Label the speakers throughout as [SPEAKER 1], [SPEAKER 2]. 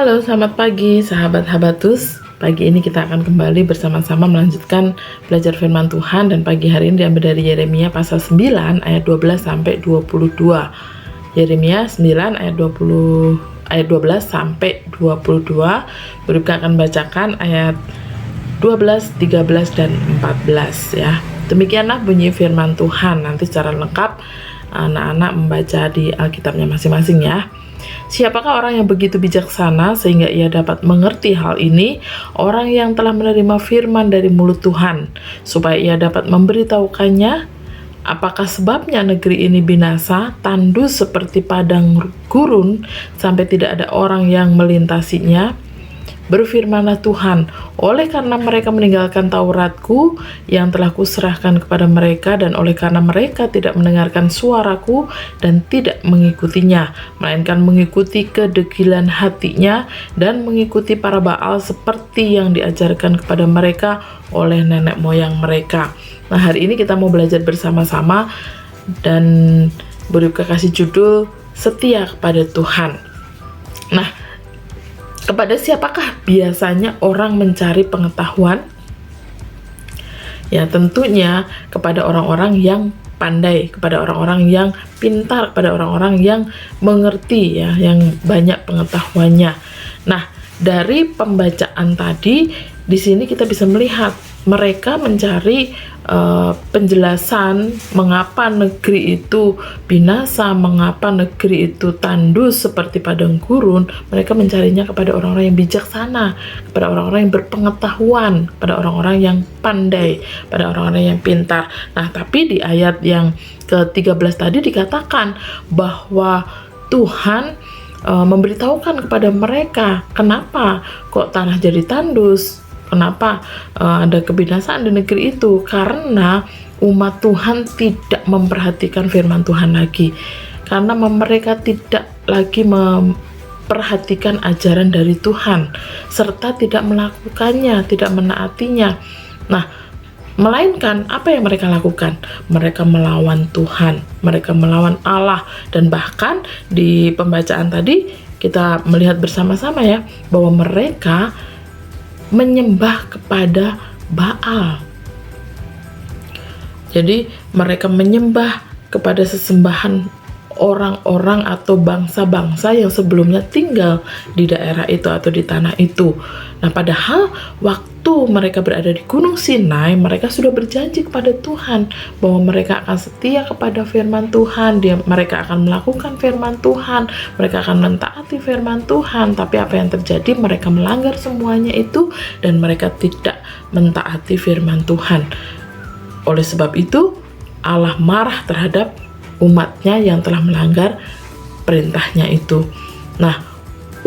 [SPEAKER 1] Halo, selamat pagi sahabat Habatus. Pagi ini kita akan kembali bersama-sama melanjutkan belajar firman Tuhan, dan pagi hari ini diambil dari Yeremia pasal 9 ayat 12 sampai 22. Yeremia 9 ayat 12 sampai 22. Berikut akan bacakan ayat 12, 13 dan 14 ya. Demikianlah bunyi firman Tuhan. Nanti secara lengkap anak-anak membaca di Alkitabnya masing-masing ya. Siapakah orang yang begitu bijaksana sehingga ia dapat mengerti hal ini? Orang yang telah menerima firman dari mulut Tuhan, supaya ia dapat memberitahukannya. Apakah sebabnya negeri ini binasa, tandus seperti padang gurun, sampai tidak ada orang yang melintasinya? Berfirmanlah Tuhan, oleh karena mereka meninggalkan Tauratku yang telah kuserahkan kepada mereka, dan oleh karena mereka tidak mendengarkan suaraku dan tidak mengikutinya, melainkan mengikuti kedegilan hatinya dan mengikuti para Baal seperti yang diajarkan kepada mereka oleh nenek moyang mereka. Nah, hari ini kita mau belajar bersama-sama dan beri kasih judul Setia kepada Tuhan. Nah, kepada siapakah biasanya orang mencari pengetahuan? Ya, tentunya kepada orang-orang yang pandai, kepada orang-orang yang pintar, kepada orang-orang yang mengerti ya, yang banyak pengetahuannya. Nah, dari pembacaan tadi di sini kita bisa melihat mereka mencari penjelasan mengapa negeri itu binasa, mengapa negeri itu tandus seperti padang gurun. Mereka mencarinya kepada orang-orang yang bijaksana, kepada orang-orang yang berpengetahuan, kepada orang-orang yang pandai, pada orang-orang yang pintar. Nah, tapi di ayat yang ke-13 tadi dikatakan bahwa Tuhan memberitahukan kepada mereka kenapa kok tanah jadi tandus, kenapa ada kebinasaan di negeri itu, karena umat Tuhan tidak memperhatikan firman Tuhan lagi, karena mereka tidak lagi memperhatikan ajaran dari Tuhan, serta tidak melakukannya, tidak menaatinya. Nah, melainkan apa yang mereka lakukan? Mereka melawan Tuhan, mereka melawan Allah, dan bahkan di pembacaan tadi kita melihat bersama-sama ya, bahwa mereka menyembah kepada Baal. Jadi mereka menyembah kepada sesembahan orang-orang atau bangsa-bangsa yang sebelumnya tinggal di daerah itu atau di tanah itu. Nah, padahal waktu mereka berada di Gunung Sinai, mereka sudah berjanji kepada Tuhan bahwa mereka akan setia kepada firman Tuhan, mereka akan melakukan firman Tuhan, mereka akan mentaati firman Tuhan. Tapi apa yang terjadi? Mereka melanggar semuanya itu dan mereka tidak mentaati firman Tuhan. Oleh sebab itu, Allah marah terhadap umatnya yang telah melanggar perintahnya itu. Nah,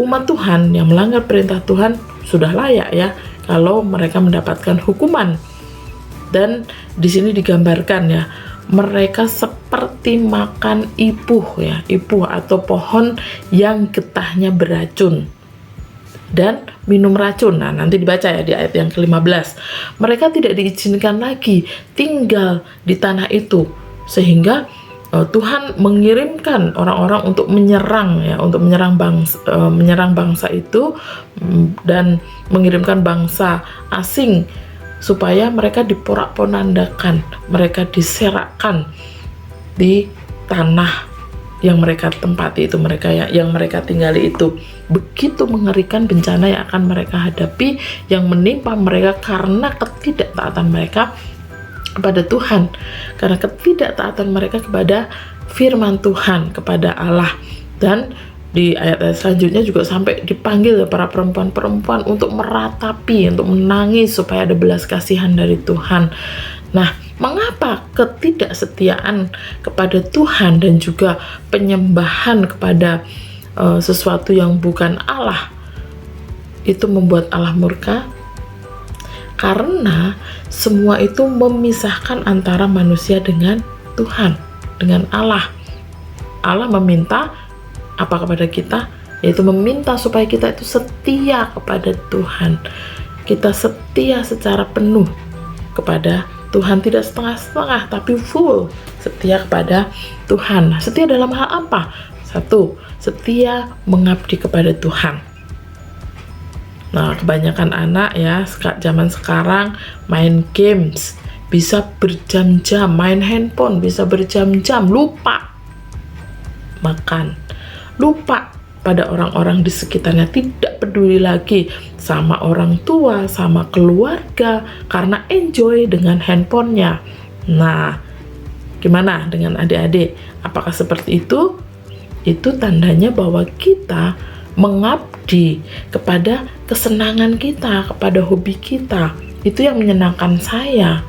[SPEAKER 1] umat Tuhan yang melanggar perintah Tuhan sudah layak ya kalau mereka mendapatkan hukuman. Dan di sini digambarkan ya, mereka seperti makan ipuh ya, ipuh atau pohon yang getahnya beracun dan minum racun. Nah, nanti dibaca ya di ayat yang ke-15. Mereka tidak diizinkan lagi tinggal di tanah itu, sehingga Tuhan mengirimkan orang-orang untuk menyerang ya, untuk menyerang bangsa itu, dan mengirimkan bangsa asing supaya mereka diporak-ponandakan, mereka diserakkan di tanah yang mereka tempati itu, mereka yang mereka tinggali itu. Begitu mengerikan bencana yang akan mereka hadapi, yang menimpa mereka karena ketidaktaatan mereka kepada Tuhan, karena ketidaktaatan mereka kepada firman Tuhan, kepada Allah. Dan di ayat-ayat selanjutnya juga sampai dipanggil para perempuan-perempuan untuk meratapi, untuk menangis supaya ada belas kasihan dari Tuhan. Nah, mengapa ketidaksetiaan kepada Tuhan dan juga penyembahan kepada sesuatu yang bukan Allah itu membuat Allah murka? Karena semua itu memisahkan antara manusia dengan Tuhan, dengan Allah. Allah meminta apa kepada kita? Yaitu meminta supaya kita itu setia kepada Tuhan. Kita setia secara penuh kepada Tuhan, tidak setengah-setengah, tapi full setia kepada Tuhan. Setia dalam hal apa? Satu, setia mengabdi kepada Tuhan. Nah, kebanyakan anak ya, zaman sekarang main games, bisa berjam-jam, main handphone bisa berjam-jam, lupa makan, lupa pada orang-orang di sekitarnya, tidak peduli lagi sama orang tua, sama keluarga, karena enjoy dengan handphonenya. Nah, gimana dengan adik-adik? Apakah seperti itu? Itu tandanya bahwa kita mengabdi kepada kesenangan kita, kepada hobi kita. Itu yang menyenangkan saya.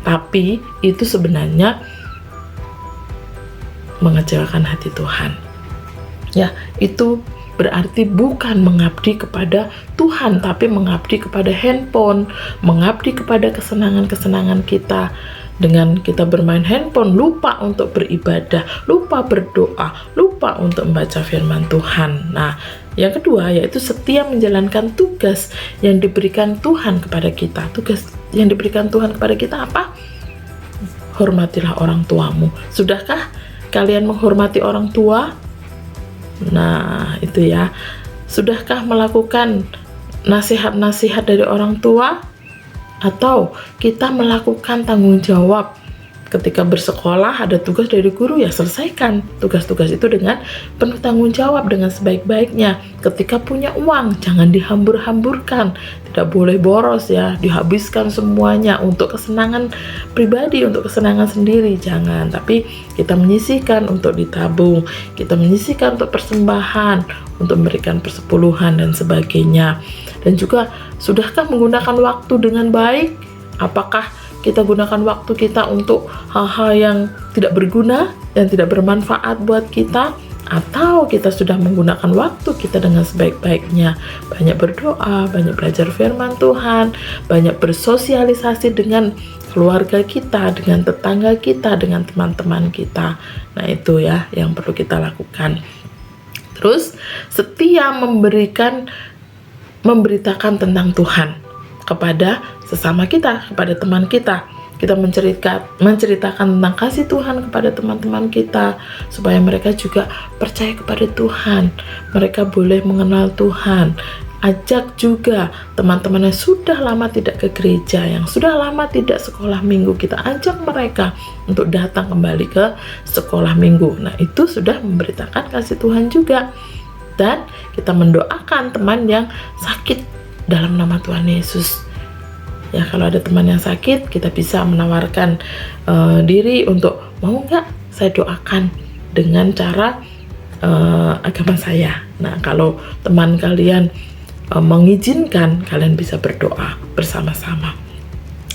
[SPEAKER 1] Tapi itu sebenarnya mengecewakan hati Tuhan. Ya, itu berarti bukan mengabdi kepada Tuhan, tapi mengabdi kepada handphone, mengabdi kepada kesenangan-kesenangan kita. Dengan kita bermain handphone, lupa untuk beribadah, lupa berdoa, lupa untuk membaca firman Tuhan. Nah, yang kedua yaitu setia menjalankan tugas yang diberikan Tuhan kepada kita. Tugas yang diberikan Tuhan kepada kita apa? Hormatilah orang tuamu. Sudahkah kalian menghormati orang tua? Nah, itu ya. Sudahkah melakukan nasihat-nasihat dari orang tua? Atau kita melakukan tanggung jawab ketika bersekolah, ada tugas dari guru, ya selesaikan tugas-tugas itu dengan penuh tanggung jawab, dengan sebaik-baiknya. Ketika punya uang, jangan dihambur-hamburkan, tidak boleh boros ya, dihabiskan semuanya untuk kesenangan pribadi, untuk kesenangan sendiri, jangan. Tapi kita menyisihkan untuk ditabung, kita menyisihkan untuk persembahan, untuk memberikan persepuluhan dan sebagainya. Dan juga, sudahkah menggunakan waktu dengan baik? Apakah kita gunakan waktu kita untuk hal-hal yang tidak berguna, yang tidak bermanfaat buat kita? Atau kita sudah menggunakan waktu kita dengan sebaik-baiknya, banyak berdoa, banyak belajar firman Tuhan, banyak bersosialisasi dengan keluarga kita, dengan tetangga kita, dengan teman-teman kita. Nah, itu ya yang perlu kita lakukan. Terus, setia memberitakan tentang Tuhan kepada sesama kita, kepada teman kita. Kita menceritakan tentang kasih Tuhan kepada teman-teman kita, supaya mereka juga percaya kepada Tuhan, mereka boleh mengenal Tuhan. Ajak juga teman-teman yang sudah lama tidak ke gereja, yang sudah lama tidak sekolah minggu, kita ajak mereka untuk datang kembali ke sekolah minggu. Nah, itu sudah memberitakan kasih Tuhan juga. Dan kita mendoakan teman yang sakit dalam nama Tuhan Yesus. Ya, kalau ada teman yang sakit, kita bisa menawarkan diri untuk, mau nggak saya doakan dengan cara agama saya. Nah, kalau teman kalian mengizinkan, kalian bisa berdoa bersama-sama.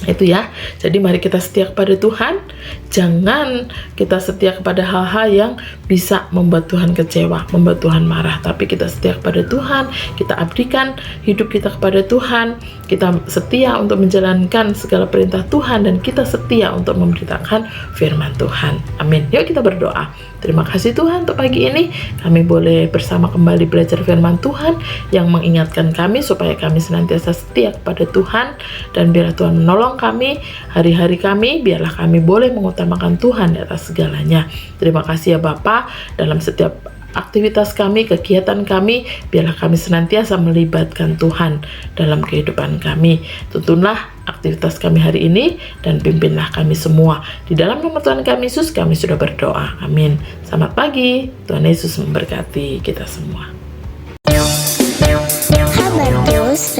[SPEAKER 1] Itu ya. Jadi mari kita setia kepada Tuhan. Jangan kita setia kepada hal-hal yang bisa membuat Tuhan kecewa, membuat Tuhan marah. Tapi kita setia kepada Tuhan, kita abdikan hidup kita kepada Tuhan, kita setia untuk menjalankan segala perintah Tuhan, dan kita setia untuk memberitakan firman Tuhan. Amin. Yuk kita berdoa. Terima kasih Tuhan untuk pagi ini. Kami boleh bersama kembali belajar firman Tuhan yang mengingatkan kami supaya kami senantiasa setia kepada Tuhan, dan biarlah Tuhan menolong kami hari-hari kami, biarlah kami boleh mengutamakan Tuhan di atas segalanya. Terima kasih ya Bapa, dalam setiap aktivitas kami, kegiatan kami, biarlah kami senantiasa melibatkan Tuhan dalam kehidupan kami. Tuntunlah aktivitas kami hari ini dan pimpinlah kami semua. Di dalam nama Tuhan kami Yesus kami sudah berdoa. Amin. Selamat pagi. Tuhan Yesus memberkati kita semua.
[SPEAKER 2] Habatus